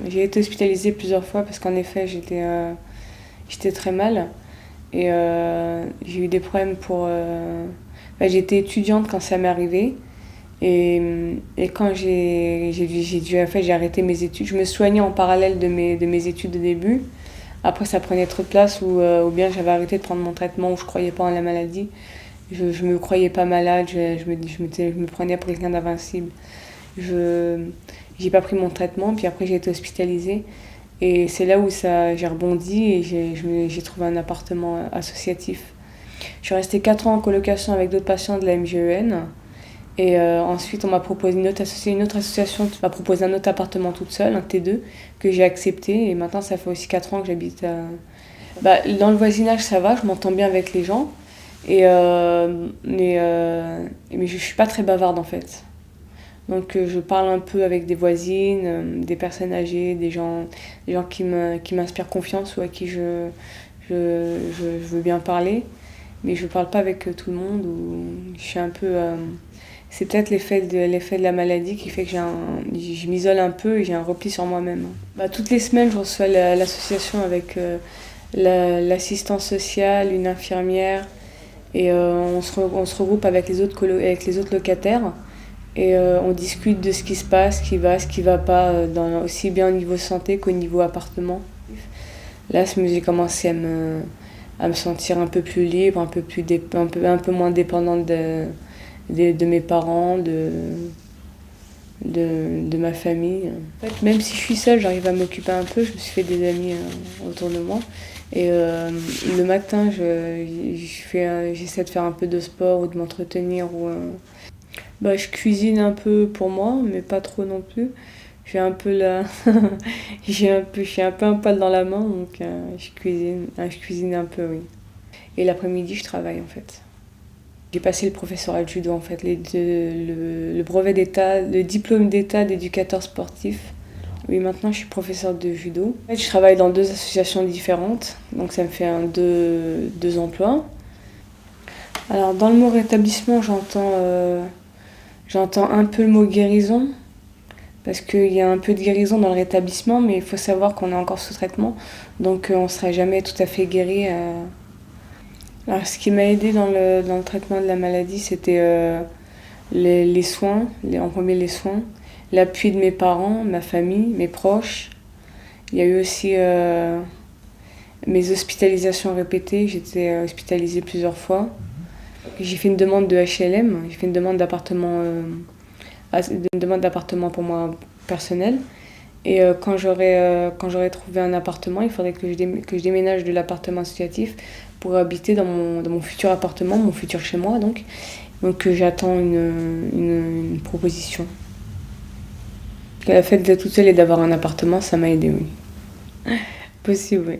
J'ai été hospitalisée plusieurs fois parce qu'en effet j'étais très mal et j'ai eu des problèmes j'étais étudiante quand ça m'est arrivé et quand j'ai arrêté mes études. Je me soignais en parallèle de mes études au début. Après ça prenait trop de place ou bien j'avais arrêté de prendre mon traitement ou je croyais pas en la maladie. Je me croyais pas malade, je me prenais pour quelqu'un d'invincible. J'ai pas pris mon traitement, puis après j'ai été hospitalisée. Et c'est là où j'ai rebondi et j'ai trouvé un appartement associatif. Je suis restée 4 ans en colocation avec d'autres patients de la MGEN. Et ensuite, on m'a proposé une autre association m'a proposé un autre appartement toute seule, un T2, que j'ai accepté. Et maintenant, ça fait aussi 4 ans que j'habite dans le voisinage, ça va, je m'entends bien avec les gens. Mais je suis pas très bavarde en fait. Donc je parle un peu avec des voisines, des personnes âgées, des gens qui m'inspirent confiance ou à qui je veux bien parler. Mais je parle pas avec tout le monde. Je suis un peu... c'est peut-être l'effet de la maladie qui fait que je m'isole un peu et j'ai un repli sur moi-même. Toutes les semaines, je reçois l'association avec l'assistance sociale, une infirmière. Et on se regroupe avec les autres locataires. Et on discute de ce qui se passe, ce qui va pas, aussi bien au niveau santé qu'au niveau appartement. Là, j'ai commencé à me sentir un peu plus libre, un peu moins dépendante de mes parents, de ma famille. En fait, même si je suis seule, j'arrive à m'occuper un peu. Je me suis fait des amis autour de moi. Et le matin, j'essaie de faire un peu de sport ou de m'entretenir. Je cuisine un peu pour moi, mais pas trop non plus. J'ai un peu je suis un peu un poil dans la main, donc je cuisine un peu, oui. Et l'après-midi, je travaille en fait. J'ai passé le professorat de judo en fait, le brevet d'état, le diplôme d'état d'éducateur sportif. Oui, maintenant je suis professeure de judo. En fait, je travaille dans 2 associations différentes, donc ça me fait deux emplois. Alors dans le mot rétablissement, j'entends un peu le mot guérison, parce qu'il y a un peu de guérison dans le rétablissement, mais il faut savoir qu'on est encore sous traitement, donc on ne sera jamais tout à fait guéri. Alors, ce qui m'a aidé dans le traitement de la maladie, c'était les soins, en premier les soins, l'appui de mes parents, ma famille, mes proches. Il y a eu aussi mes hospitalisations répétées, j'étais hospitalisée plusieurs fois. J'ai fait une demande de HLM, j'ai fait une demande d'appartement pour moi personnel. Et quand j'aurai trouvé un appartement, il faudrait que je déménage de l'appartement associatif pour habiter dans mon futur appartement, mon futur chez moi donc. Donc j'attends une proposition. Le fait d'être toute seule et d'avoir un appartement, ça m'a aidé, oui. Possible, oui.